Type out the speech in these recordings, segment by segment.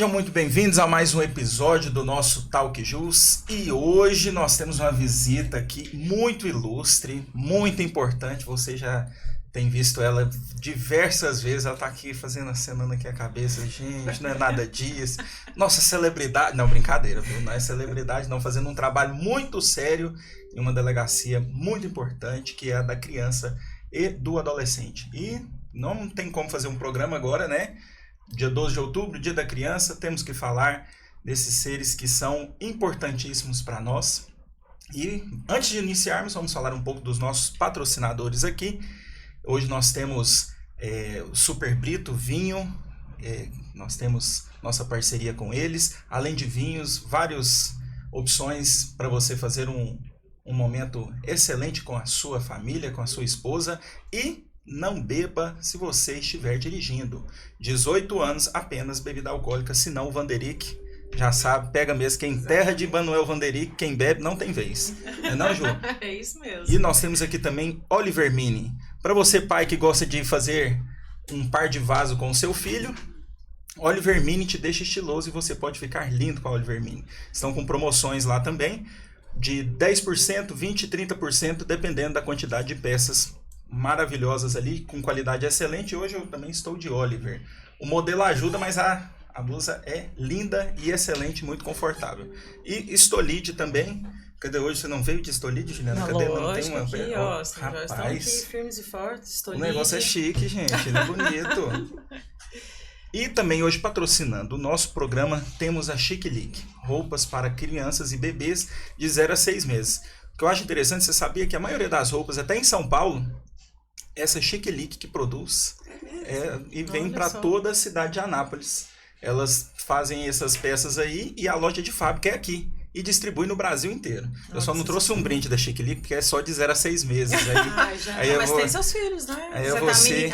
Sejam muito bem-vindos a mais um episódio do nosso Talk Jus. E hoje nós temos uma visita aqui muito ilustre, muito importante. Você já tem visto ela diversas vezes. Ela tá aqui acenando aqui a cabeça. Gente, não é nada disso. Nossa celebridade... Não, brincadeira, viu? Não é celebridade, não. Fazendo um trabalho muito sério em uma delegacia muito importante, que é a da criança e do adolescente. E não tem como fazer um programa agora, né? Dia 12 de outubro, Dia da Criança, temos que falar desses seres que são importantíssimos para nós. E antes de iniciarmos, vamos falar um pouco dos nossos patrocinadores aqui. Hoje nós temos o Super Brito Vinho, nós temos nossa parceria com eles. Além de vinhos, várias opções para você fazer um momento excelente com a sua família, com a sua esposa. E não beba se você estiver dirigindo. 18 anos, apenas bebida alcoólica, senão o Vanderick já sabe, pega mesmo, que em terra de Manuel Vanderick, quem bebe não tem vez. Não, Ju? É isso mesmo. E nós temos aqui também Oliver Mini. Para você, pai, que gosta de fazer um par de vaso com o seu filho, Oliver Mini te deixa estiloso e você pode ficar lindo com a Oliver Mini. Estão com promoções lá também, de 10%, 20%, 30%, dependendo da quantidade de peças maravilhosas ali, com qualidade excelente. Hoje eu também estou de Oliver. O modelo ajuda, mas a blusa é linda e excelente, muito confortável. E Stolide também. Cadê hoje? Você não veio de Stolide, Juliana? Cadê? Não tem uma aqui, ó, rapaz, estão aqui firmes e fortes, Stolide. O negócio é chique, gente, ele é bonito. E também hoje patrocinando o nosso programa, temos a Chic Leak, roupas para crianças e bebês de 0 a 6 meses. O que eu acho interessante, você sabia que a maioria das roupas, até em São Paulo, essa Chic Leak que produz e vem para toda a cidade de Anápolis. Elas fazem essas peças aí e a loja de fábrica é aqui. E distribui no Brasil inteiro. Eu só não trouxe um brinde da Chic Leak, porque é só de 0 a 6 meses. Mas tem seus filhos, né?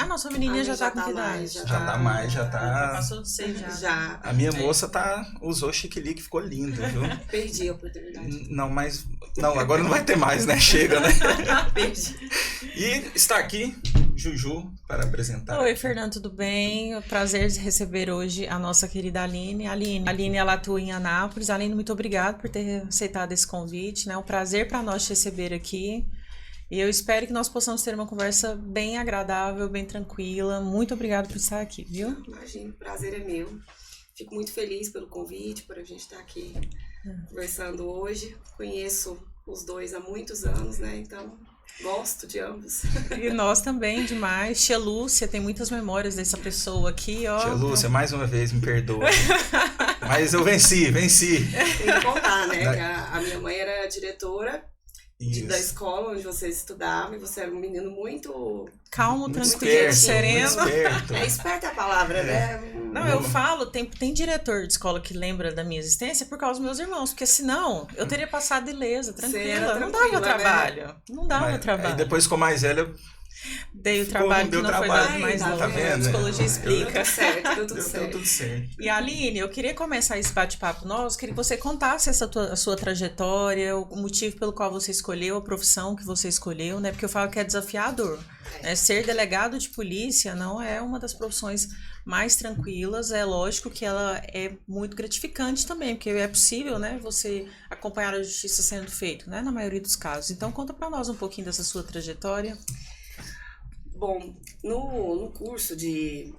Nossa menininha já tá com que idade? Já tá mais, já tá... Passou de 6 já. A minha moça usou Chic Leak, ficou linda, viu? Perdi a oportunidade. Não, agora não vai ter mais, né? Chega, né? Perdi. E está aqui Juju para apresentar. Oi, Fernando, tudo bem? É um prazer receber hoje a nossa querida Aline. Aline, ela atua em Anápolis. Aline, muito obrigada por ter aceitado esse convite, né? É um prazer para nós te receber aqui. E eu espero que nós possamos ter uma conversa bem agradável, bem tranquila. Muito obrigada por estar aqui, viu? Imagina, o prazer é meu. Fico muito feliz pelo convite, por a gente estar aqui conversando hoje. Conheço os dois há muitos anos, né? Então, gosto de ambos. E nós também, demais. Tia Lúcia, tem muitas memórias dessa pessoa aqui, ó. Tia Lúcia, mais uma vez, me perdoa. Mas eu venci. Tem que contar, né? Que a minha mãe era diretora da escola onde você estudava e você era um menino muito... Calmo, tranquilo, sereno. Esperto é a palavra, né? Não, eu falo, tem diretor de escola que lembra da minha existência por causa dos meus irmãos, porque senão eu teria passado ilesa, tranquila. Não dava trabalho. Né? Não dava trabalho. Aí depois, com mais velha, dei o trabalho que não foi dado mais novo. Tá vendo? A psicologia explica. Deu tudo certo. E Aline, eu queria começar esse bate-papo nosso, queria que você contasse a sua trajetória, o motivo pelo qual você escolheu, a profissão que você escolheu, né? Porque eu falo que é desafiador. Né? Ser delegado de polícia não é uma das profissões mais tranquilas, é lógico que ela é muito gratificante também, porque é possível, né, você acompanhar a justiça sendo feita, né, na maioria dos casos. Então, conta para nós um pouquinho dessa sua trajetória. Bom, no curso de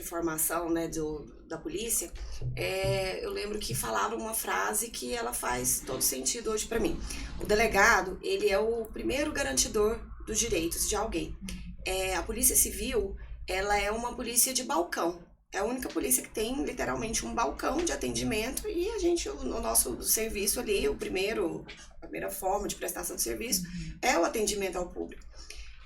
formação, né, da polícia, eu lembro que falaram uma frase que ela faz todo sentido hoje para mim. O delegado, ele é o primeiro garantidor dos direitos de alguém. A polícia civil, ela é uma polícia de balcão. É a única polícia que tem literalmente um balcão de atendimento e a gente, no nosso serviço ali, a primeira forma de prestação de serviço é o atendimento ao público.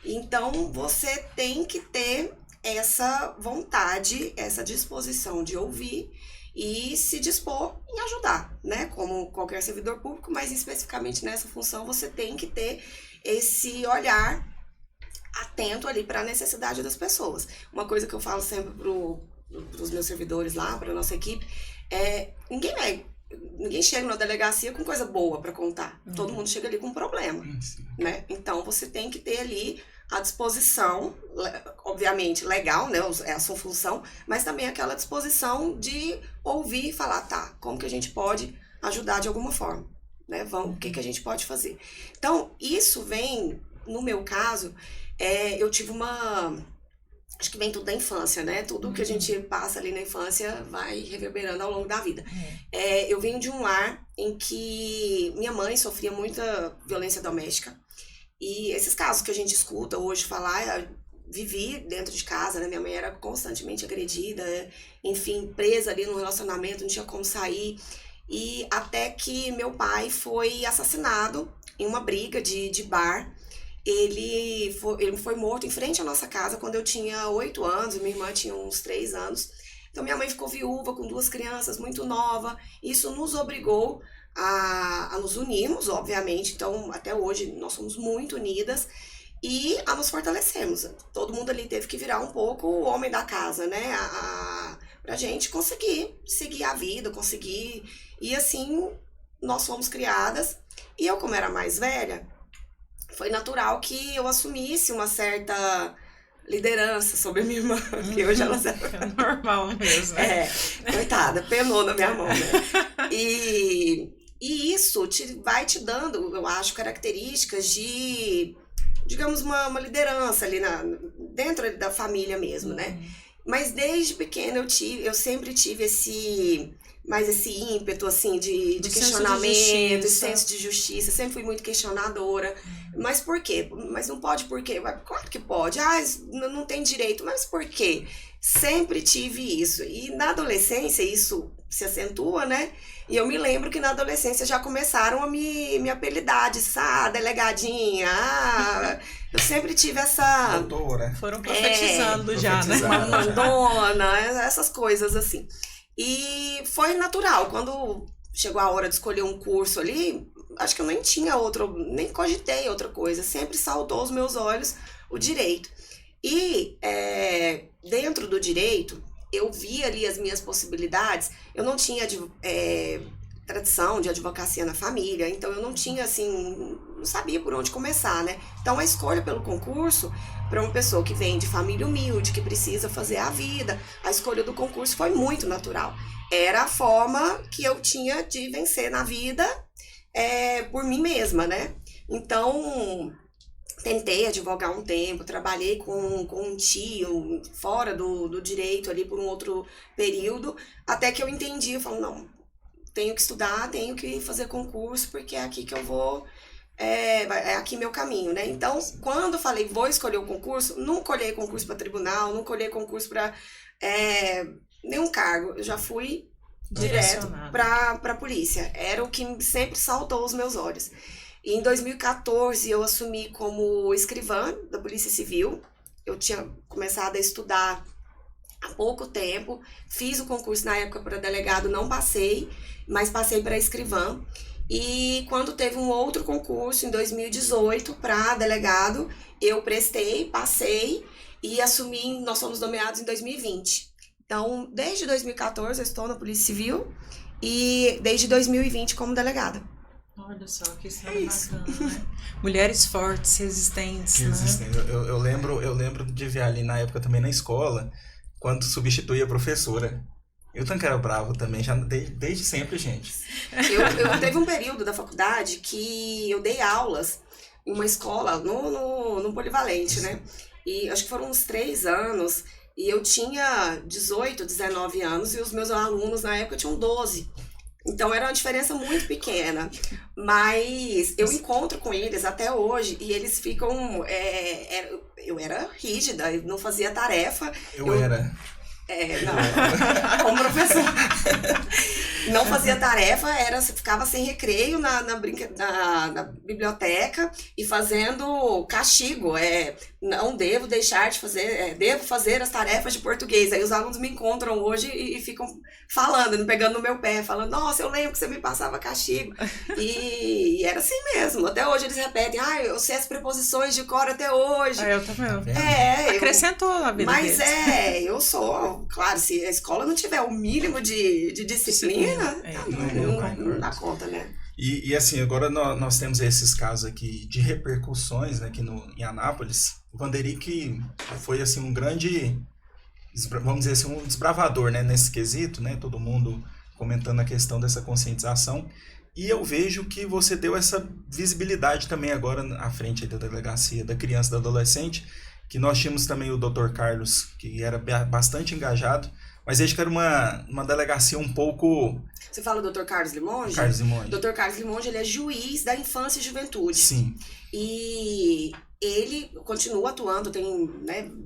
Então, você tem que ter essa vontade, essa disposição de ouvir e se dispor em ajudar, né? Como qualquer servidor público, mas especificamente nessa função você tem que ter esse olhar atento ali para a necessidade das pessoas. Uma coisa que eu falo sempre para os meus servidores lá, para a nossa equipe, ninguém chega na delegacia com coisa boa para contar. Todo mundo chega ali com um problema, né? Então, você tem que ter ali à disposição, obviamente, legal, né? É a sua função, mas também aquela disposição de ouvir e falar, tá, como que a gente pode ajudar de alguma forma, né? O que a gente pode fazer? Então, isso vem, no meu caso, eu tive acho que vem tudo da infância, né? Tudo que a gente passa ali na infância vai reverberando ao longo da vida. Eu venho de um lar em que minha mãe sofria muita violência doméstica. E esses casos que a gente escuta hoje falar, vivi dentro de casa, né? Minha mãe era constantemente agredida, enfim, presa ali no relacionamento, não tinha como sair. E até que meu pai foi assassinado em uma briga de bar. Ele foi morto em frente à nossa casa quando eu tinha 8 anos, e minha irmã tinha uns 3 anos. Então minha mãe ficou viúva com 2 crianças, muito nova. Isso nos obrigou a nos unirmos, obviamente. Então até hoje nós somos muito unidas e a nos fortalecermos. Todo mundo ali teve que virar um pouco o homem da casa, né? Pra gente conseguir seguir a vida, conseguir... E assim nós fomos criadas. E eu, como era mais velha, foi natural que eu assumisse uma certa liderança sobre a minha irmã, que hoje ela... É normal mesmo. Coitada, penou na minha mão, né? E isso vai te dando, eu acho, características de, digamos, uma liderança ali dentro da família mesmo, né? Mas desde pequena eu sempre tive esse ímpeto, assim, de questionamento, senso de justiça. Sempre fui muito questionadora. Mas por quê? Mas não pode por quê? Claro que pode. Não tem direito. Mas por quê? Sempre tive isso. E na adolescência isso se acentua, né? E eu me lembro que na adolescência já começaram a me apelidar de delegadinha. Eu sempre tive essa... Doutora. Foram profetizando já, né? Uma mandona, essas coisas assim. E foi natural, quando chegou a hora de escolher um curso ali, acho que eu nem cogitei outra coisa, sempre saltou aos meus olhos o direito. E dentro do direito, eu vi ali as minhas possibilidades, eu não tinha tradição de advocacia na família, então eu não tinha, assim, não sabia por onde começar, né? Então a escolha pelo concurso, para uma pessoa que vem de família humilde, que precisa fazer a vida, a escolha do concurso foi muito natural. Era a forma que eu tinha de vencer na vida por mim mesma, né? Então, tentei advogar um tempo, trabalhei com um tio fora do direito ali por um outro período, até que eu entendi, eu falo, não, tenho que estudar, tenho que fazer concurso, porque é aqui que eu vou... É aqui meu caminho, né? Então, quando eu falei, vou escolher o concurso, não colhei concurso para tribunal, não colhei concurso para nenhum cargo. Eu já fui direto para polícia. Era o que sempre saltou aos meus olhos. E em 2014, eu assumi como escrivã da Polícia Civil. Eu tinha começado a estudar há pouco tempo. Fiz o concurso na época para delegado, não passei, mas passei para escrivã. E quando teve um outro concurso, em 2018, para delegado, eu prestei, passei e assumi, nós fomos nomeados em 2020. Então, desde 2014 eu estou na Polícia Civil e desde 2020 como delegada. Olha só, que história bacana, né? Mulheres fortes, resistentes, né? Eu lembro de ver ali na época também na escola, quando substituía a professora. Eu também era bravo também, já desde sempre, gente. Eu teve um período da faculdade que eu dei aulas em uma escola, no Polivalente, né? E acho que foram uns 3 anos, e eu tinha 18, 19 anos, e os meus alunos na época tinham 12. Então era uma diferença muito pequena. Mas eu encontro com eles até hoje, e eles ficam... eu era rígida, eu não fazia tarefa. Eu era... não, como professor. Não fazia tarefa, ficava sem recreio na biblioteca e fazendo castigo. Não devo deixar de fazer, devo fazer as tarefas de português. Aí os alunos me encontram hoje e ficam falando, me pegando no meu pé, falando, nossa, eu lembro que você me passava castigo. E era assim mesmo. Até hoje eles repetem, eu sei as preposições de cor até hoje. Eu também. Acrescentou na vida Mas deles. eu sou, claro, se a escola não tiver o mínimo de disciplina, não dá conta, né? E assim, agora nós temos esses casos aqui de repercussões, né, aqui em Anápolis. O Vanderick foi assim um grande, vamos dizer assim, um desbravador, né, nesse quesito, né, todo mundo comentando a questão dessa conscientização. E eu vejo que você deu essa visibilidade também agora à frente aí da delegacia da criança e do adolescente, que nós tínhamos também o Dr. Carlos, que era bastante engajado, mas acho que era uma delegacia um pouco... Você fala do Dr. Carlos Limonge? Carlos Limonge. Dr. Carlos Limonge, ele é juiz da infância e juventude. Sim. E ele continua atuando, tem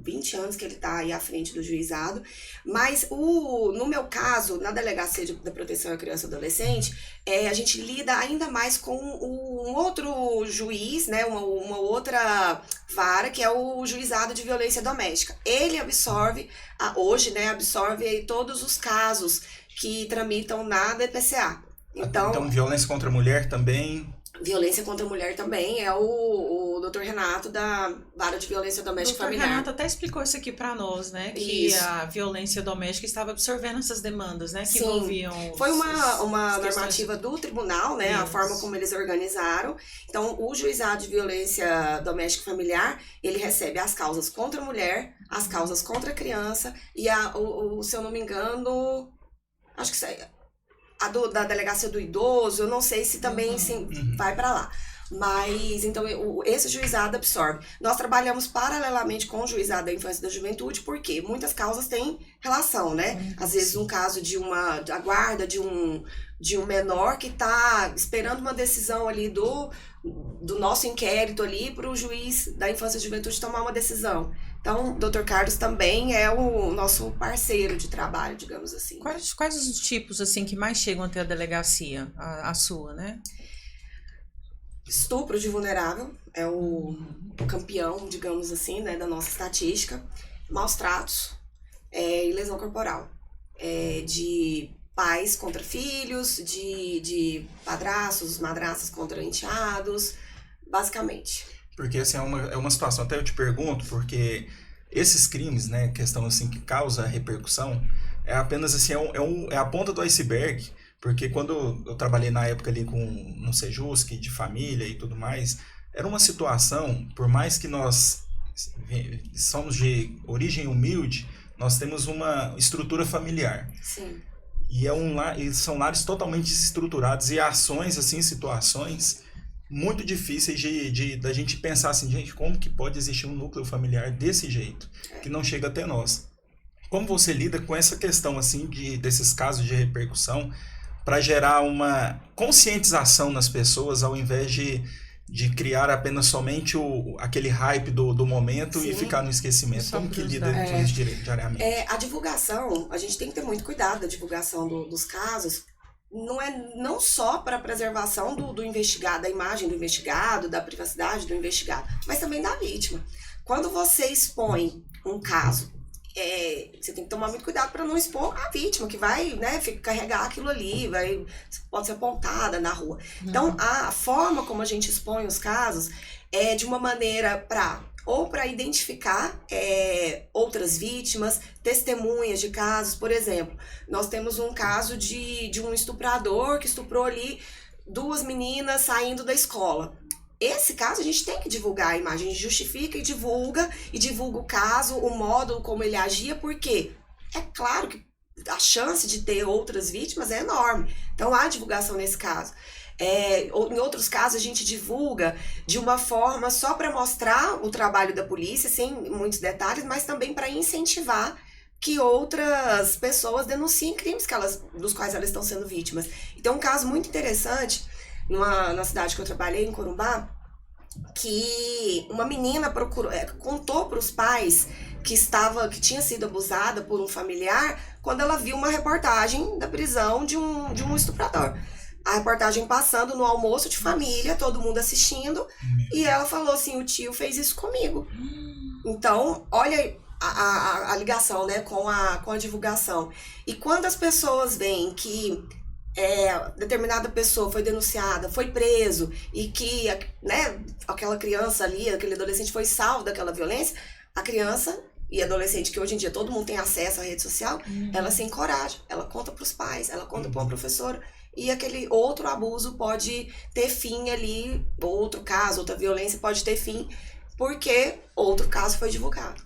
20 anos que ele está aí à frente do juizado, mas no meu caso, na Delegacia da Proteção à Criança e Adolescente, a gente lida ainda mais com um outro juiz, né, uma outra vara, que é o Juizado de Violência Doméstica. Ele absorve aí todos os casos que tramitam na DPCA. Então, violência contra a mulher também... Violência contra a mulher também é o Dr. Renato da Vara de Violência Doméstica Familiar. O Dr. Renato até explicou isso aqui para nós, né? Que isso. A violência doméstica estava absorvendo essas demandas, né? Que Sim, envolviam... Foi uma normativa do tribunal, né? Isso. A forma como eles organizaram. Então, o Juizado de Violência Doméstica Familiar, ele recebe as causas contra a mulher, as causas contra a criança e, se eu não me engano, acho que da delegacia do idoso, eu não sei se também vai para lá. Mas, então, esse juizado absorve. Nós trabalhamos paralelamente com o juizado da infância e da juventude, porque muitas causas têm relação, né? Às vezes, um caso a guarda de um menor que está esperando uma decisão ali do nosso inquérito ali para o juiz da infância e juventude tomar uma decisão. Então, o Dr. Carlos também é o nosso parceiro de trabalho, digamos assim. Quais os tipos, assim, que mais chegam até a delegacia, a sua, né? Estupro de vulnerável é o campeão, digamos assim, né, da nossa estatística. Maus tratos e lesão corporal. De pais contra filhos, de padrastos, madrastas contra enteados, basicamente. Porque assim, é uma situação, até eu te pergunto, porque esses crimes, né, questão assim que causa repercussão, é apenas assim, é a ponta do iceberg, porque quando eu trabalhei na época ali no Sejusc, de família e tudo mais, era uma situação, por mais que nós somos de origem humilde, nós temos uma estrutura familiar. Sim. E são lares totalmente desestruturados e ações, assim, situações muito difíceis da gente pensar assim, gente, como que pode existir um núcleo familiar desse jeito, que não chega até nós? Como você lida com essa questão, assim, desses casos de repercussão, para gerar uma conscientização nas pessoas, ao invés de criar apenas somente aquele hype do momento? Sim. E ficar no esquecimento? Como que lida com isso diariamente? A divulgação, a gente tem que ter muito cuidado da divulgação dos casos, não só para a preservação do investigado, da imagem do investigado, da privacidade do investigado, mas também da vítima. Quando você expõe um caso, você tem que tomar muito cuidado para não expor a vítima, que vai, né, carregar aquilo ali, pode ser apontada na rua. Então, a forma como a gente expõe os casos é de uma maneira para identificar outras vítimas, testemunhas de casos. Por exemplo, nós temos um caso de um estuprador que estuprou ali 2 meninas saindo da escola. Esse caso a gente tem que divulgar a imagem, a gente justifica e divulga o caso, o modo como ele agia, porque é claro que a chance de ter outras vítimas é enorme. Então há divulgação nesse caso. Em outros casos a gente divulga de uma forma só para mostrar o trabalho da polícia, sem muitos detalhes, mas também para incentivar que outras pessoas denunciem crimes dos quais elas estão sendo vítimas. Então, um caso muito interessante, na cidade que eu trabalhei, em Corumbá, que uma menina contou para os pais que tinha sido abusada por um familiar quando ela viu uma reportagem da prisão de um estuprador. A reportagem passando no almoço de família, todo mundo assistindo, e ela falou assim, o tio fez isso comigo. Então, olha a ligação, né, com a divulgação. E quando as pessoas veem que determinada pessoa foi denunciada, foi preso, e que, né, aquela criança ali, aquele adolescente foi salvo daquela violência, a criança e adolescente, que hoje em dia todo mundo tem acesso à rede social, ela se encoraja, ela conta para os pais, ela conta para uma professora, e aquele outro abuso pode ter fim ali, outro caso, outra violência pode ter fim, porque outro caso foi divulgado.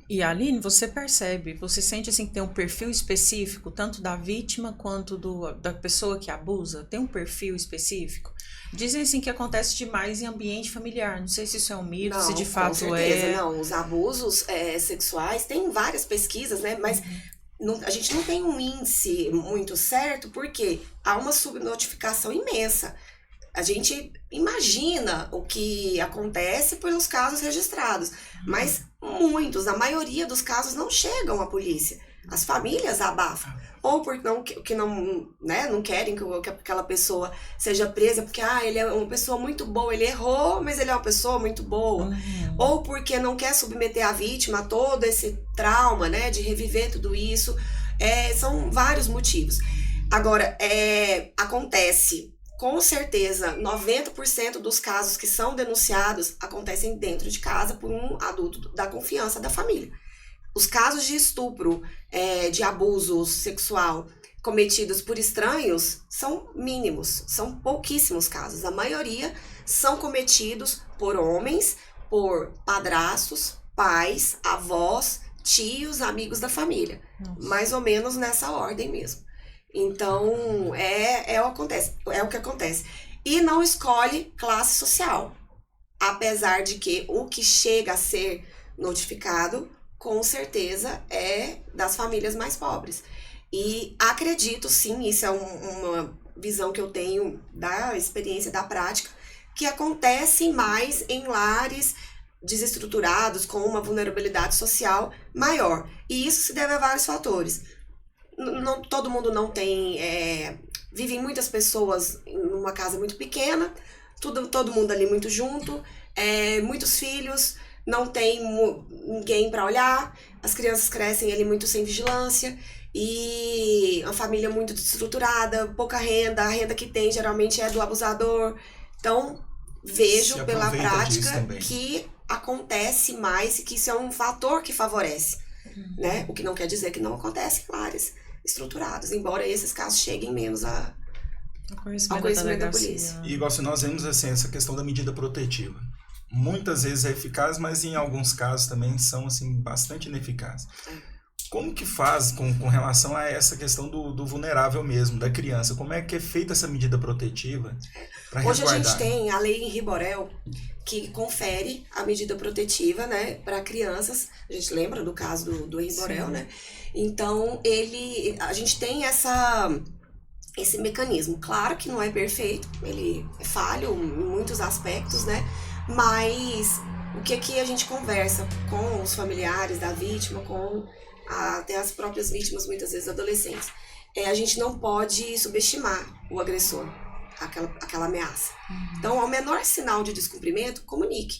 E Aline, você percebe, você sente assim que tem um perfil específico, tanto da vítima quanto da pessoa que abusa? Tem um perfil específico? Dizem assim que acontece demais em ambiente familiar. Não sei se isso é um mito, se de fato com certeza, é. Não, os abusos sexuais, tem várias pesquisas, né? Mas a gente não tem um índice muito certo, porque há uma subnotificação imensa. A gente imagina o que acontece pelos casos registrados, mas a maioria dos casos não chegam à polícia. As famílias abafam. Ou porque não querem que aquela pessoa seja presa, porque ele é uma pessoa muito boa, ele errou, mas ele é uma pessoa muito boa. Ou porque não quer submeter a vítima a todo esse trauma, né, de reviver tudo isso. São vários motivos. Agora, acontece, com certeza, 90% dos casos que são denunciados acontecem dentro de casa por um adulto da confiança da família. Os casos de estupro, de abuso sexual cometidos por estranhos são mínimos, são pouquíssimos casos. A maioria são cometidos por homens, por padrastos, pais, avós, tios, amigos da família. Nossa. Mais ou menos nessa ordem mesmo. Então, é o que acontece. E não escolhe classe social. Apesar de que o que chega a ser notificado, com certeza, é das famílias mais pobres. E acredito, sim, isso é uma visão que eu tenho da experiência, da prática, que acontece mais em lares desestruturados, com uma vulnerabilidade social maior. E isso se deve a vários fatores. Todo mundo não tem... vivem muitas pessoas numa casa muito pequena, todo mundo ali muito junto, muitos filhos, não tem ninguém para olhar, as crianças crescem ali muito sem vigilância, e a família muito desestruturada, pouca renda, a renda que tem geralmente é do abusador. Então, vejo pela prática que acontece mais e que isso é um fator que favorece, né? O que não quer dizer que não acontece em áreas estruturadas, embora esses casos cheguem menos ao conhecimento da polícia. E igual se nós vemos assim, essa questão da medida protetiva. Muitas vezes é eficaz, mas em alguns casos também são assim, bastante ineficazes. Como que faz com relação a essa questão do vulnerável mesmo, da criança? Como é que é feita essa medida protetiva para resguardar? Hoje a gente tem a lei em Riborel que confere a medida protetiva, né, para crianças. A gente lembra do caso do Riborel, né? Então, a gente tem esse mecanismo. Claro que não é perfeito, ele é falho em muitos aspectos, né? Mas o que a gente conversa com os familiares da vítima, com até as próprias vítimas, muitas vezes adolescentes, a gente não pode subestimar o agressor, aquela ameaça. Então, ao menor sinal de descumprimento, comunique.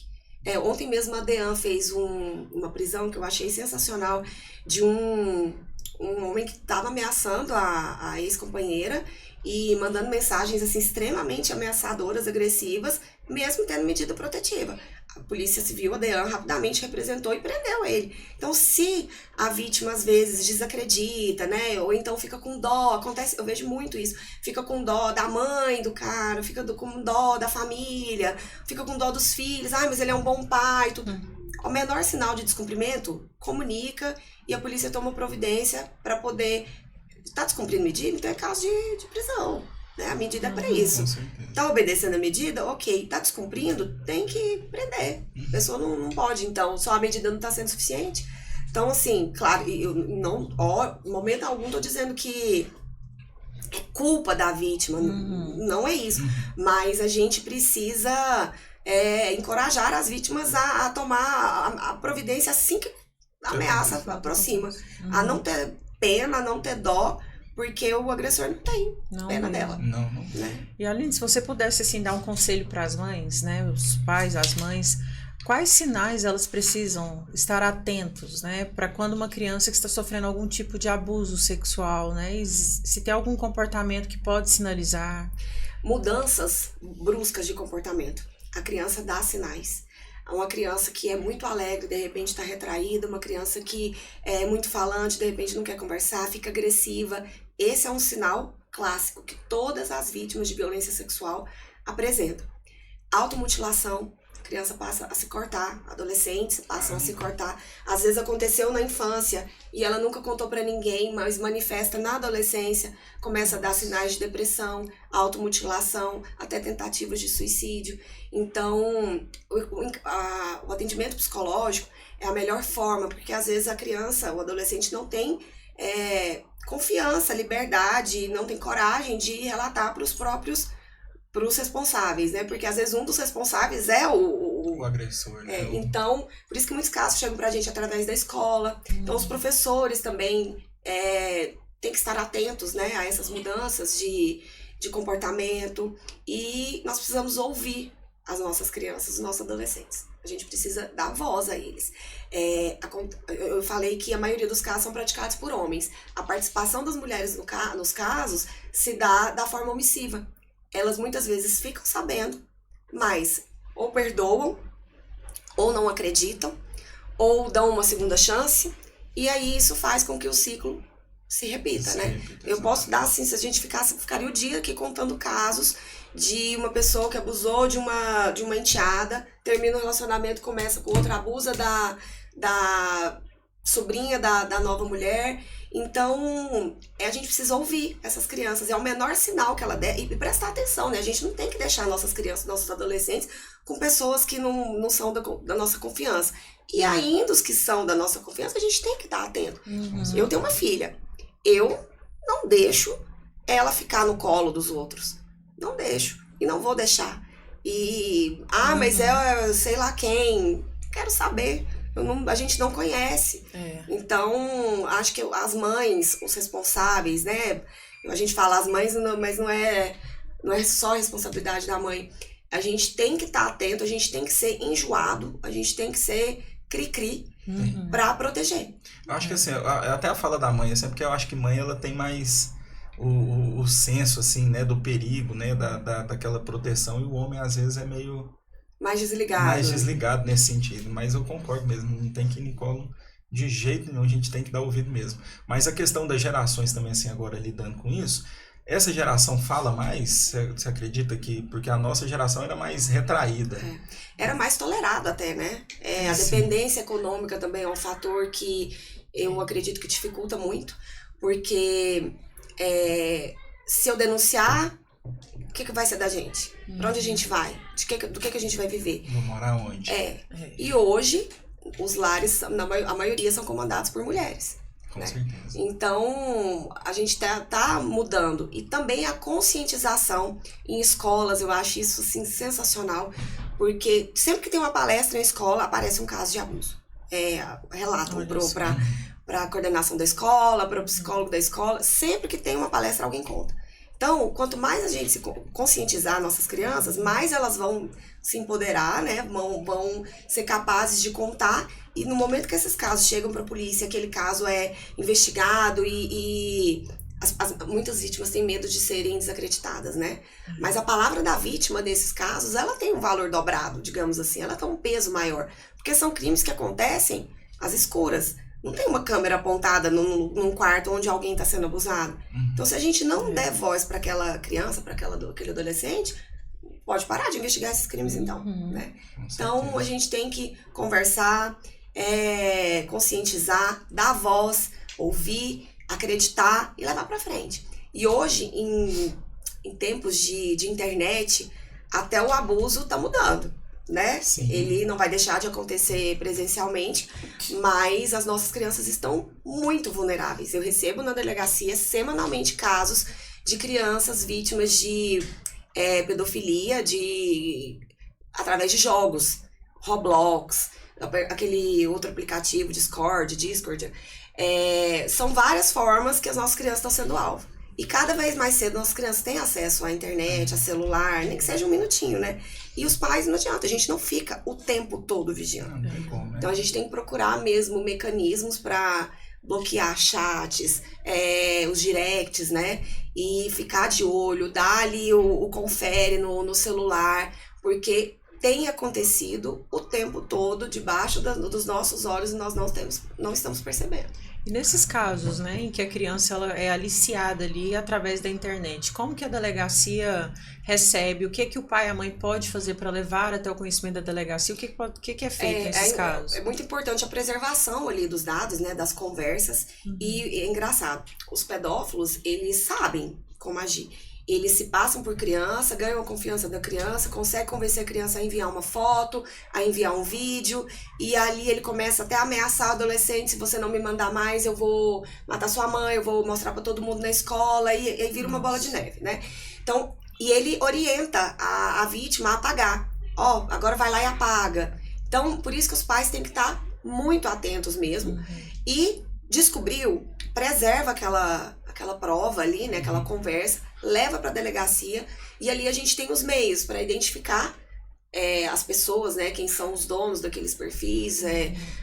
Ontem mesmo a DEAN fez uma prisão que eu achei sensacional, de um homem que estava ameaçando a ex-companheira e mandando mensagens assim, extremamente ameaçadoras, agressivas, mesmo tendo medida protetiva. A Polícia Civil, a DEAN, rapidamente representou e prendeu ele. Então, se a vítima, às vezes, desacredita, né? Ou então fica com dó, acontece, eu vejo muito isso, fica com dó da mãe do cara, fica com dó da família, fica com dó dos filhos, mas ele é um bom pai, tudo. Ao menor sinal de descumprimento, comunica e a polícia toma providência para poder... Tá descumprindo medida? Então é caso de prisão. Né? A medida é para isso. Tá obedecendo a medida? Ok. Tá descumprindo? Tem que prender. A pessoa não pode, então, só a medida não tá sendo suficiente. Então, assim, claro, eu não, em momento algum tô dizendo que é culpa da vítima. Não é isso. Mas a gente precisa encorajar as vítimas a tomar a providência assim que a ameaça aproxima. A não ter pena, a não ter dó, porque o agressor não tem pena dela. Não. Né? E Aline, se você pudesse assim, dar um conselho para as mães, né, os pais, as mães, quais sinais elas precisam estar atentos, né, para quando uma criança que está sofrendo algum tipo de abuso sexual, né, e se tem algum comportamento que pode sinalizar? Mudanças bruscas de comportamento. A criança dá sinais. Uma criança que é muito alegre, de repente está retraída, uma criança que é muito falante, de repente não quer conversar, fica agressiva. Esse é um sinal clássico que todas as vítimas de violência sexual apresentam. Automutilação, a criança passa a se cortar, adolescentes passam a se cortar. Às vezes aconteceu na infância e ela nunca contou para ninguém, mas manifesta na adolescência, começa a dar sinais de depressão, automutilação, até tentativas de suicídio. Então, o atendimento psicológico é a melhor forma, porque às vezes a criança, o adolescente não tem confiança, liberdade, não tem coragem de relatar para os responsáveis, né? Porque às vezes um dos responsáveis é o agressor, né? Então, por isso que muitos casos chegam pra gente através da escola. Então, os professores também têm que estar atentos, né, a essas mudanças de comportamento. E nós precisamos ouvir as nossas crianças, os nossos adolescentes. A gente precisa dar voz a eles. Eu falei que a maioria dos casos são praticados por homens. A participação das mulheres nos casos se dá da forma omissiva. Elas muitas vezes ficam sabendo, mas ou perdoam, ou não acreditam, ou dão uma segunda chance, e aí isso faz com que o ciclo se repita, né? Eu posso dar, assim, se a gente ficaria o dia aqui contando casos de uma pessoa que abusou de uma enteada, termina o relacionamento, começa com outra, abusa da sobrinha da nova mulher. Então, a gente precisa ouvir essas crianças, é o menor sinal que ela der, e prestar atenção, né? A gente não tem que deixar nossas crianças, nossos adolescentes com pessoas que não são da nossa confiança. E ainda os que são da nossa confiança, a gente tem que estar atento. Eu tenho uma filha, eu não deixo ela ficar no colo dos outros. Não deixo, e não vou deixar. Mas sei lá quem, quero saber. A gente não conhece. Então, acho que as mães, os responsáveis, né? A gente fala as mães, mas não é só a responsabilidade da mãe. A gente tem que estar atento, a gente tem que ser enjoado, a gente tem que ser cri-cri pra proteger. Eu acho que assim, até a fala da mãe, assim, porque eu acho que mãe, ela tem mais o senso, assim, né, do perigo, né, daquela proteção, e o homem, às vezes, é meio... Mais desligado nesse sentido, mas eu concordo mesmo, não tem que ir no colo de jeito nenhum, a gente tem que dar ouvido mesmo. Mas a questão das gerações também, assim, agora lidando com isso, essa geração fala mais, você acredita que, porque a nossa geração era mais retraída. Era mais tolerado até, né? A dependência econômica também é um fator que eu acredito que dificulta muito, porque se eu denunciar, o que vai ser da gente? Pra onde a gente vai? Do que a gente vai viver? Vou morar onde? E hoje, os lares, a maioria são comandados por mulheres. Com certeza. Então, a gente tá mudando. E também a conscientização em escolas, eu acho isso, assim, sensacional. Porque sempre que tem uma palestra em escola, aparece um caso de abuso. Relatam para a coordenação da escola, para o psicólogo da escola. Sempre que tem uma palestra, alguém conta. Então, quanto mais a gente se conscientizar nossas crianças, mais elas vão se empoderar, né? Vão ser capazes de contar. E no momento que esses casos chegam para a polícia, aquele caso é investigado e muitas vítimas têm medo de serem desacreditadas, né? Mas a palavra da vítima desses casos, ela tem um valor dobrado, digamos assim. Ela tem um peso maior. Porque são crimes que acontecem às escuras. Não tem uma câmera apontada num quarto onde alguém está sendo abusado. Então, se a gente não der voz para aquela criança, para aquele adolescente, pode parar de investigar esses crimes, então. Né? Então, a gente tem que conversar, conscientizar, dar voz, ouvir, acreditar e levar para frente. E hoje, em tempos de internet, até o abuso está mudando. Né? Ele não vai deixar de acontecer presencialmente, mas as nossas crianças estão muito vulneráveis. Eu recebo na delegacia semanalmente casos de crianças vítimas de pedofilia através de jogos, Roblox, aquele outro aplicativo, Discord. São várias formas que as nossas crianças estão sendo alvo. E cada vez mais cedo nossas crianças têm acesso à internet, a celular, nem que seja um minutinho, né? E os pais, não adianta, a gente não fica o tempo todo vigiando. Não tem como, né? Então a gente tem que procurar mesmo mecanismos para bloquear chats, os directs, né? E ficar de olho, dar ali o confere no celular, porque tem acontecido o tempo todo debaixo dos nossos olhos e nós não estamos percebendo. E nesses casos, né, em que a criança ela é aliciada ali através da internet, como que a delegacia recebe? O que o pai e a mãe pode fazer para levar até o conhecimento da delegacia? O que é feito nesses casos? É muito importante a preservação ali dos dados, né, das conversas. E é engraçado, os pedófilos, eles sabem como agir. Eles se passam por criança, ganham a confiança da criança, conseguem convencer a criança a enviar uma foto, a enviar um vídeo, e ali ele começa até a ameaçar o adolescente: se você não me mandar mais, eu vou matar sua mãe, eu vou mostrar para todo mundo na escola, e vira uma bola de neve, né? Então, e ele orienta a vítima a apagar. Agora vai lá e apaga. Então, por isso que os pais têm que estar muito atentos mesmo. E descobriu, preserva aquela prova ali, né, aquela conversa, leva para a delegacia, e ali a gente tem os meios para identificar as pessoas, né, quem são os donos daqueles perfis,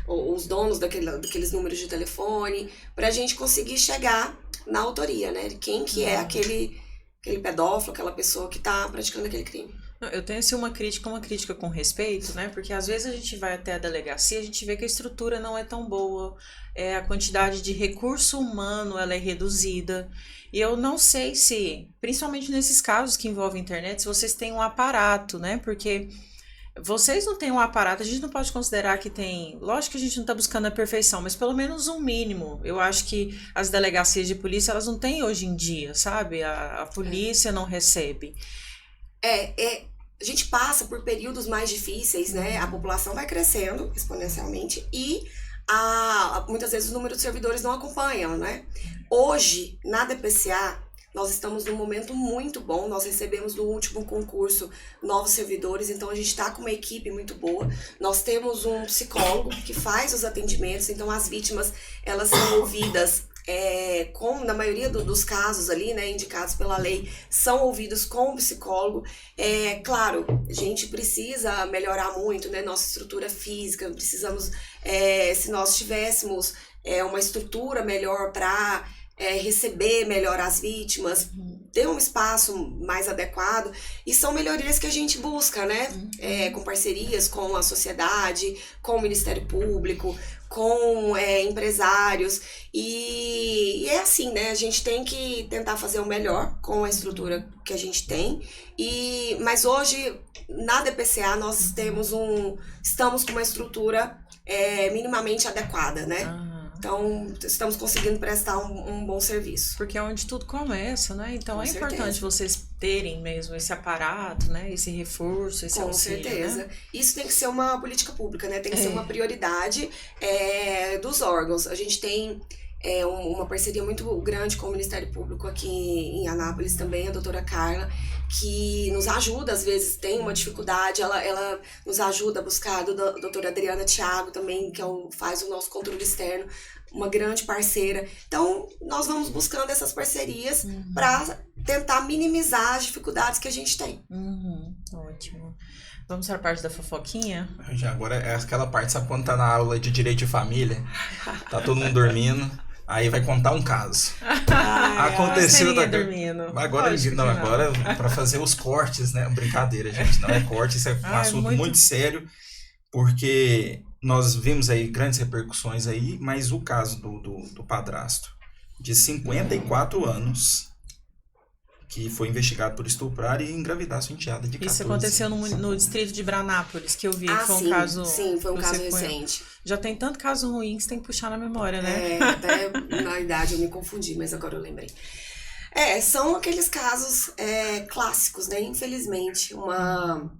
os donos daqueles números de telefone, para a gente conseguir chegar na autoria, né, de quem que é aquele pedófilo, aquela pessoa que está praticando aquele crime. Eu tenho assim uma crítica com respeito, né? Porque às vezes a gente vai até a delegacia, a gente vê que a estrutura não é tão boa, a quantidade de recurso humano ela é reduzida. E eu não sei se, principalmente nesses casos que envolvem internet, se vocês têm um aparato, né? Porque vocês não têm um aparato, a gente não pode considerar que tem... Lógico que a gente não está buscando a perfeição, mas pelo menos um mínimo. Eu acho que as delegacias de polícia, elas não têm hoje em dia, sabe? A polícia não recebe. A gente passa por períodos mais difíceis, né? A população vai crescendo exponencialmente e muitas vezes o número de servidores não acompanham, né? Hoje, na DPCA, nós estamos num momento muito bom. Nós recebemos no último concurso novos servidores, então a gente está com uma equipe muito boa. Nós temos um psicólogo que faz os atendimentos, então as vítimas, elas são ouvidas... como na maioria dos casos ali, né, indicados pela lei, são ouvidos com o psicólogo. Claro, a gente precisa melhorar muito, né, nossa estrutura física, precisamos, se nós tivéssemos uma estrutura melhor para receber melhor as vítimas, ter um espaço mais adequado, e são melhorias que a gente busca, né, com parcerias com a sociedade, com o Ministério Público, com empresários, e é assim, né, a gente tem que tentar fazer o melhor com a estrutura que a gente tem, mas hoje, na DPCA, nós estamos com uma estrutura minimamente adequada, né? Então, estamos conseguindo prestar um bom serviço. Porque é onde tudo começa, né? Então, Com certeza. Importante vocês terem mesmo esse aparato, né? Esse reforço, esse auxílio, certeza. Né? Isso tem que ser uma política pública, né? Tem que ser uma prioridade dos órgãos. A gente tem uma parceria muito grande com o Ministério Público aqui em Anápolis também, a doutora Carla, que nos ajuda, às vezes tem uma dificuldade, ela nos ajuda a buscar, a doutora Adriana Thiago também, que faz o nosso controle externo, uma grande parceira. Então, nós vamos buscando essas parcerias para tentar minimizar as dificuldades que a gente tem. Ótimo. Vamos para a parte da fofoquinha? Já agora é aquela parte, sabe quando tá na aula de direito de família? Tá todo mundo dormindo. Aí vai contar um caso. Aconteceu dormindo. Agora para fazer os cortes, né? Brincadeira, gente. Não é corte, isso é um assunto muito sério, porque nós vimos aí grandes repercussões aí, mas o caso do padrasto de 54 anos, que foi investigado por estuprar e engravidar sua enteada de 14 Isso aconteceu no distrito de Branápolis, que eu vi. Foi um caso... Sim, foi um caso recente. Já tem tanto caso ruim que você tem que puxar na memória, né? Até na idade eu me confundi, mas agora eu lembrei. São aqueles casos clássicos, né? Infelizmente, uma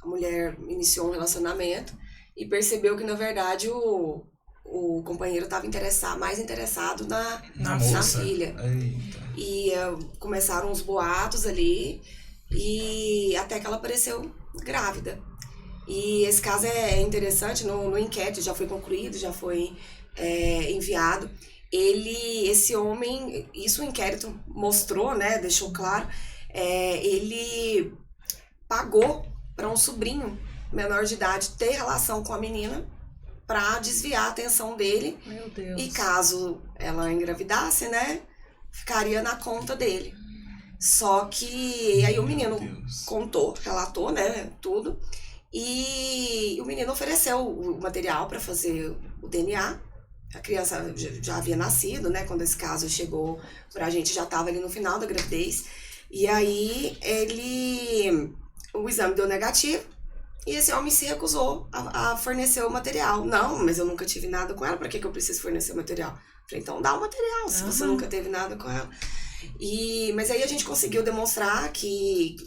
mulher iniciou um relacionamento e percebeu que, na verdade, o companheiro estava mais interessado na filha. Eita. E começaram uns boatos ali, e até que ela apareceu grávida. E esse caso é interessante, no inquérito já foi concluído, já foi enviado. Esse homem, isso o inquérito mostrou, né, deixou claro, ele pagou para um sobrinho menor de idade ter relação com a menina para desviar a atenção dele. Meu Deus. E caso ela engravidasse, né, ficaria na conta dele. Só que aí o menino relatou, né, tudo. E o menino ofereceu o material para fazer o DNA. A criança já havia nascido, né? Quando esse caso chegou pra gente, já estava ali no final da gravidez. E aí o exame deu negativo e esse homem se recusou a fornecer o material. Não, mas eu nunca tive nada com ela, pra que eu preciso fornecer o material? Falei, então dá o material, se você nunca teve nada com ela. Mas aí a gente conseguiu demonstrar que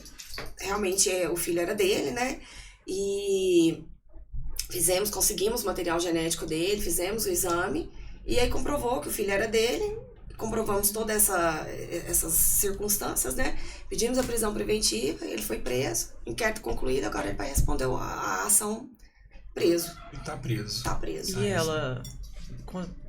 realmente o filho era dele, né? E conseguimos o material genético dele, fizemos o exame, e aí comprovou que o filho era dele, comprovamos todas essas circunstâncias, né? Pedimos a prisão preventiva, ele foi preso, inquérito concluído, agora ele vai responder a ação preso. E tá preso. Tá preso. E ela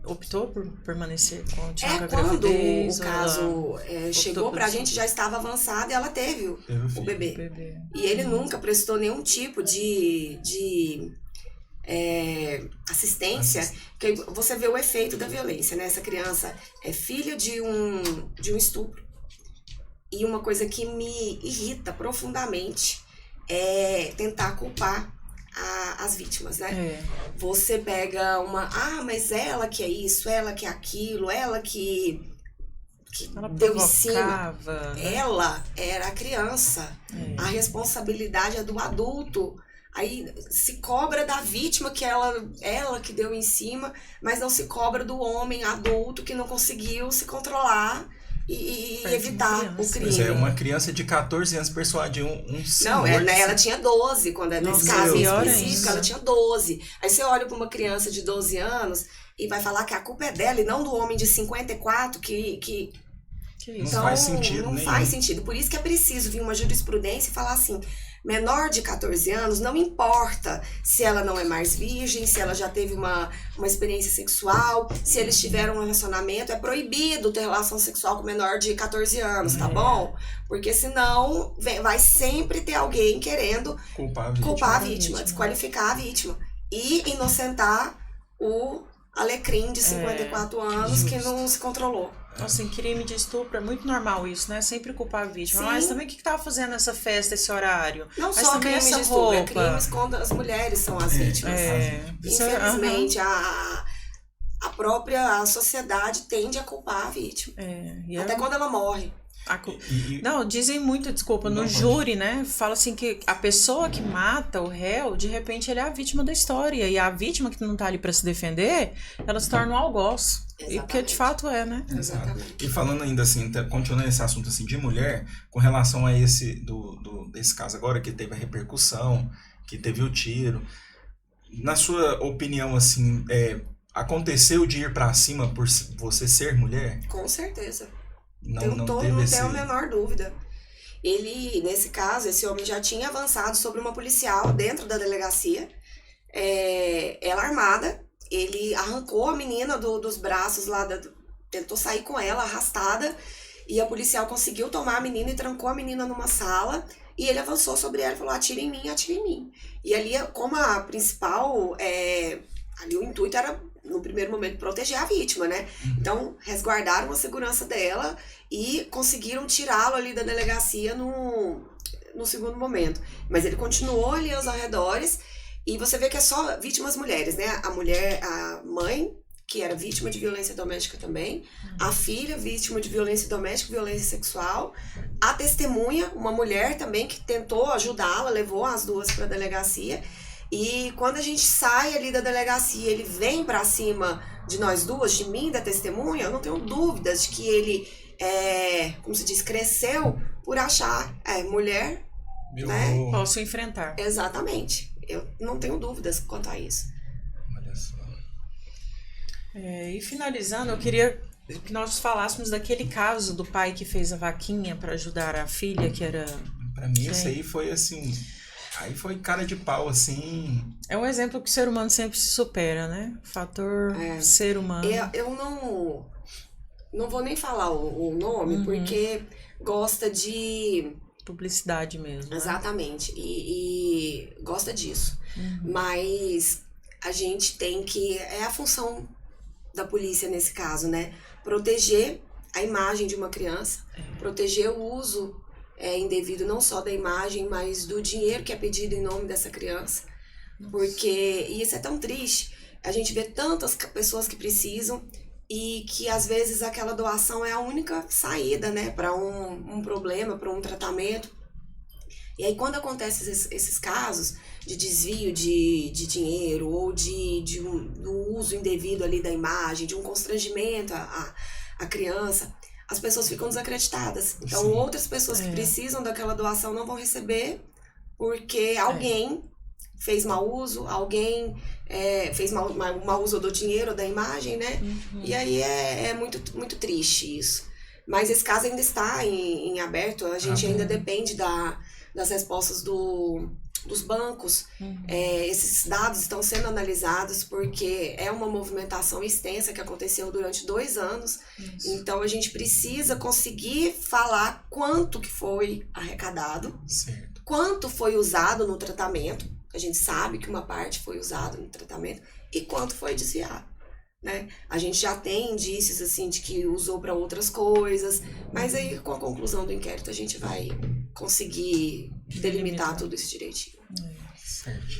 optou por permanecer com a Quando gravidez? o caso chegou pra gente, já estava avançado e ela teve o bebê. E ele nunca prestou nenhum tipo de assistência, que você vê o efeito da violência, né? Essa criança é filha de um estupro. E uma coisa que me irrita profundamente é tentar culpar as vítimas, né? Você pega mas ela que é isso, ela que é aquilo, ela que deu em cima. Né? Ela era a criança. A responsabilidade é do adulto. Aí se cobra da vítima que ela que deu em cima, mas não se cobra do homem adulto que não conseguiu se controlar e evitar o crime. Pois é, uma criança de 14 anos persuadiu um senhor... Não, ela tinha 12, nesse caso específico, ela tinha 12. Aí você olha para uma criança de 12 anos e vai falar que a culpa é dela e não do homem de 54 que não faz sentido. Não faz sentido. Por isso que é preciso vir uma jurisprudência e falar assim, menor de 14 anos, não importa se ela não é mais virgem, se ela já teve uma experiência sexual, se eles tiveram um relacionamento, é proibido ter relação sexual com menor de 14 anos, tá bom? Porque senão vai sempre ter alguém querendo culpar a vítima, desqualificar a vítima e inocentar o alecrim de 54 anos que não se controlou. Nossa, em crime de estupro é muito normal isso, né? Sempre culpar a vítima. Sim. Mas também o que tava fazendo nessa festa, esse horário? Não só crime de estupro, é crimes contra as mulheres são as vítimas. Infelizmente, a própria sociedade tende a culpar a vítima. Até quando ela morre. Não, dizem muito, desculpa, no júri, né? Fala assim que a pessoa que mata o réu, de repente ele é a vítima da história. E a vítima que não tá ali pra se defender, ela se torna um algoz. E porque de fato é, né? Exatamente. E falando ainda assim, continuando esse assunto assim de mulher, com relação a desse caso agora, que teve a repercussão, que teve o tiro, na sua opinião, assim, aconteceu de ir pra cima por você ser mulher? Com certeza. Não tenho a menor dúvida. Ele, nesse caso, esse homem já tinha avançado sobre uma policial dentro da delegacia, ela armada, ele arrancou a menina dos braços lá, tentou sair com ela arrastada, e a policial conseguiu tomar a menina e trancou a menina numa sala, e ele avançou sobre ela e falou, atira em mim, atira em mim. E ali, como a principal, ali o intuito era, no primeiro momento, proteger a vítima, né? Então, resguardaram a segurança dela e conseguiram tirá-lo ali da delegacia no segundo momento. Mas ele continuou ali aos arredores e você vê que é só vítimas mulheres, né? A mãe, que era vítima de violência doméstica também, a filha, vítima de violência doméstica, violência sexual, a testemunha, uma mulher também que tentou ajudá-la, levou as duas para a delegacia. E quando a gente sai ali da delegacia, ele vem pra cima de nós duas, de mim e da testemunha, eu não tenho dúvidas de que ele, como se diz, cresceu por achar mulher, né? Posso enfrentar. Exatamente. Eu não tenho dúvidas quanto a isso. Olha só. E finalizando, eu queria que nós falássemos daquele caso do pai que fez a vaquinha para ajudar a filha, que era... Pra mim, isso aí foi assim... Aí foi cara de pau, assim... É um exemplo que o ser humano sempre se supera, né? Fator ser humano. Eu não vou nem falar o nome, porque gosta de... Publicidade mesmo. Exatamente. Né? E gosta disso. Mas a gente tem que... É a função da polícia nesse caso, né? Proteger a imagem de uma criança, proteger o uso indevido, não só da imagem, mas do dinheiro que é pedido em nome dessa criança. Porque, e isso é tão triste, a gente vê tantas pessoas que precisam e que às vezes aquela doação é a única saída, né, para um problema, para um tratamento. E aí quando acontecem esses casos de desvio de dinheiro ou do uso indevido ali da imagem, de um constrangimento à criança, as pessoas ficam desacreditadas. Então Sim. outras pessoas que precisam daquela doação não vão receber porque alguém fez mau uso, alguém fez mau uso do dinheiro, da imagem, né? E aí é muito, muito triste isso. Mas esse caso ainda está em aberto, a gente ainda depende das respostas dos bancos. Esses dados estão sendo analisados porque é uma movimentação extensa que aconteceu durante 2 anos. Isso. Então a gente precisa conseguir falar quanto que foi arrecadado, certo, quanto foi usado no tratamento. A gente sabe que uma parte foi usada no tratamento e quanto foi desviado, né? A gente já tem indícios assim de que usou para outras coisas, mas aí com a conclusão do inquérito a gente vai conseguir delimitar tudo isso direitinho. certo.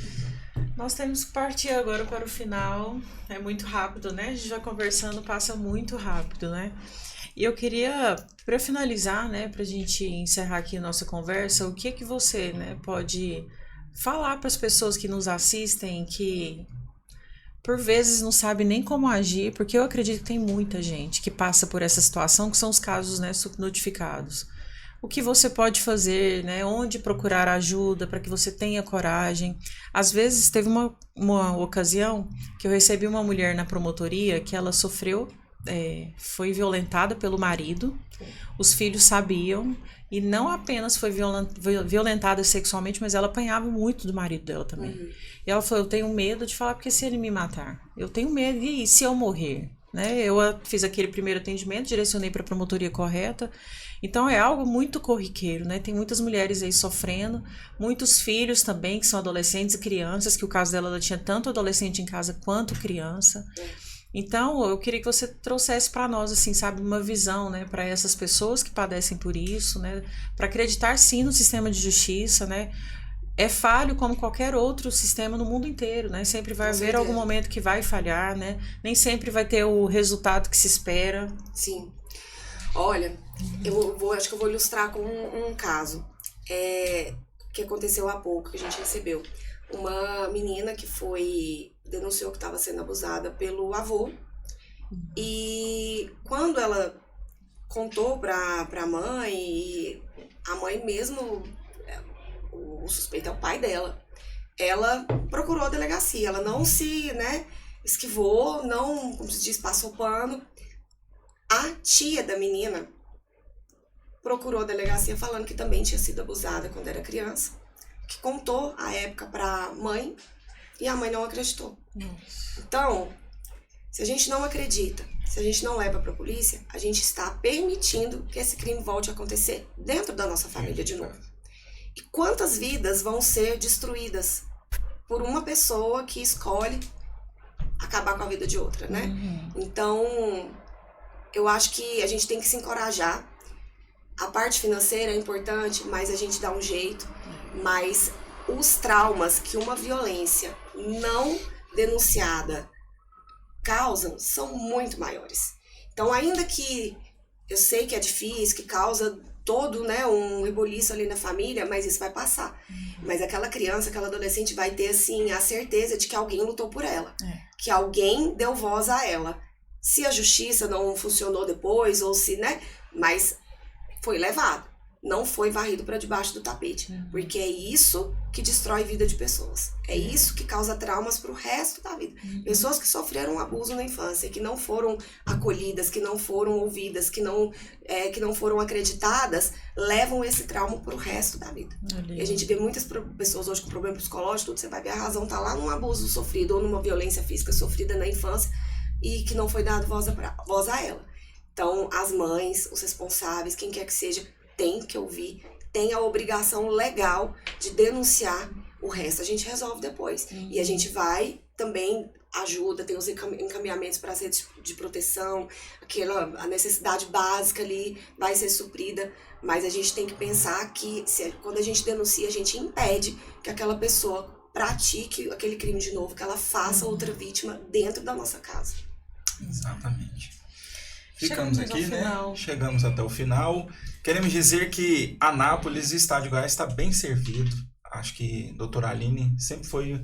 Nós temos que partir agora para o final. É muito rápido, né? A gente vai conversando, passa muito rápido, né? E eu queria, para finalizar, né, para a gente encerrar aqui a nossa conversa, o que você, né, pode falar para as pessoas que nos assistem, que por vezes não sabe nem como agir, porque eu acredito que tem muita gente que passa por essa situação, que são os casos, né, subnotificados. O que você pode fazer, né, onde procurar ajuda para que você tenha coragem. Às vezes teve uma ocasião que eu recebi uma mulher na promotoria que ela sofreu, foi violentada pelo marido, os filhos sabiam, e não apenas foi violentada sexualmente, mas ela apanhava muito do marido dela também. E ela falou, eu tenho medo de falar, porque se ele me matar? Eu tenho medo, e se eu morrer? Né? Eu fiz aquele primeiro atendimento, direcionei para a promotoria correta. Então é algo muito corriqueiro, né? Tem muitas mulheres aí sofrendo, muitos filhos também, que são adolescentes e crianças, que o caso dela, ela tinha tanto adolescente em casa quanto criança. Então, eu queria que você trouxesse para nós, assim, sabe, uma visão, né, para essas pessoas que padecem por isso, né, para acreditar sim no sistema de justiça, né, é falho como qualquer outro sistema no mundo inteiro, né, sempre vai haver algum momento que vai falhar, né, nem sempre vai ter o resultado que se espera. Sim. Olha, acho que eu vou ilustrar com um caso que aconteceu há pouco, que a gente recebeu. Uma menina que denunciou que estava sendo abusada pelo avô, e quando ela contou para a mãe, e a mãe mesmo, o suspeito é o pai dela, ela procurou a delegacia, ela não se, né, esquivou, não, como se diz, passou pano. A tia da menina procurou a delegacia falando que também tinha sido abusada quando era criança, que contou a época para a mãe e a mãe não acreditou. Então, se a gente não acredita, se a gente não leva para a polícia, a gente está permitindo que esse crime volte a acontecer dentro da nossa família de novo. E quantas vidas vão ser destruídas por uma pessoa que escolhe acabar com a vida de outra, né? Então, eu acho que a gente tem que se encorajar. A parte financeira é importante, mas a gente dá um jeito. Mas os traumas que uma violência não denunciada causam são muito maiores. Então, ainda que eu sei que é difícil, que causa todo, né, um reboliço ali na família, mas isso vai passar. Mas aquela criança, aquela adolescente vai ter, assim, a certeza de que alguém lutou por ela. Que alguém deu voz a ela. Se a justiça não funcionou depois, ou se, né, mas foi levado. Não foi varrido para debaixo do tapete. Porque é isso que destrói a vida de pessoas. É isso que causa traumas pro resto da vida. Pessoas que sofreram abuso na infância, que não foram acolhidas, que não foram ouvidas, que não foram acreditadas, levam esse trauma pro resto da vida. E a gente vê muitas pessoas hoje com problema psicológico, tudo, você vai ver a razão tá lá num abuso sofrido ou numa violência física sofrida na infância e que não foi dado voz a ela. Então, as mães, os responsáveis, quem quer que seja, tem que ouvir, tem a obrigação legal de denunciar. O resto a gente resolve depois. E a gente vai também ajuda, tem os encaminhamentos para as redes de proteção, a necessidade básica ali vai ser suprida, mas a gente tem que pensar que quando a gente denuncia, a gente impede que aquela pessoa pratique aquele crime de novo, que ela faça outra vítima dentro da nossa casa. Exatamente. Ficamos aqui, né? Final. Chegamos até o final. Queremos dizer que Anápolis e Estado de Goiás está bem servido. Acho que a doutora Aline sempre foi,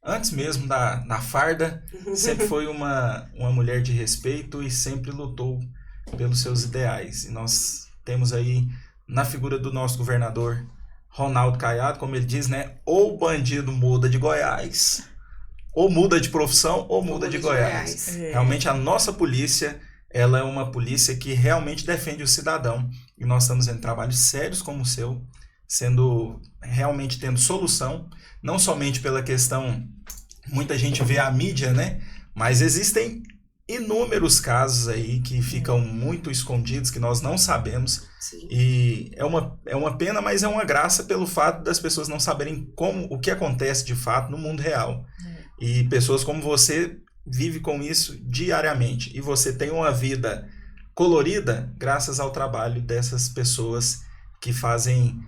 antes mesmo da farda, sempre foi uma mulher de respeito e sempre lutou pelos seus ideais. E nós temos aí, na figura do nosso governador Ronaldo Caiado, como ele diz, né? Ou o bandido muda de Goiás, ou muda de profissão, ou muda de Goiás. Realmente a nossa polícia, ela é uma polícia que realmente defende o cidadão. E nós estamos em trabalhos sérios como o seu, realmente tendo solução, não somente pela questão, muita gente vê a mídia, né? Mas existem inúmeros casos aí que ficam muito escondidos, que nós não sabemos. Sim. E é uma pena, mas é uma graça pelo fato das pessoas não saberem o que acontece de fato no mundo real. E pessoas como você vivem com isso diariamente. E você tem uma vida colorida graças ao trabalho dessas pessoas que fazem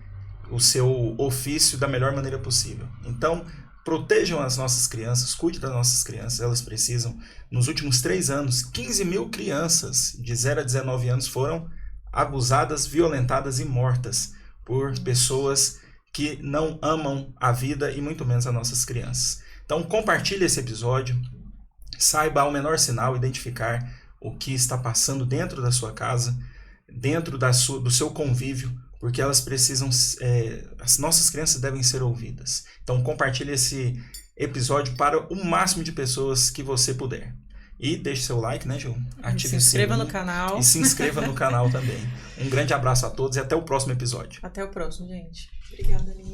o seu ofício da melhor maneira possível. Então, protejam as nossas crianças, cuide das nossas crianças, elas precisam. Nos últimos 3 anos, 15 mil crianças de 0 a 19 anos foram abusadas, violentadas e mortas por pessoas que não amam a vida e muito menos as nossas crianças. Então, compartilhe esse episódio, saiba ao menor sinal identificar o que está passando dentro da sua casa, dentro do seu convívio, porque elas precisam, as nossas crianças devem ser ouvidas. Então compartilhe esse episódio para o máximo de pessoas que você puder. E deixe seu like, né, Ju? Ative se inscreva o sininho no canal. E se inscreva no canal também. Um grande abraço a todos e até o próximo episódio. Até o próximo, gente. Obrigada, Aline.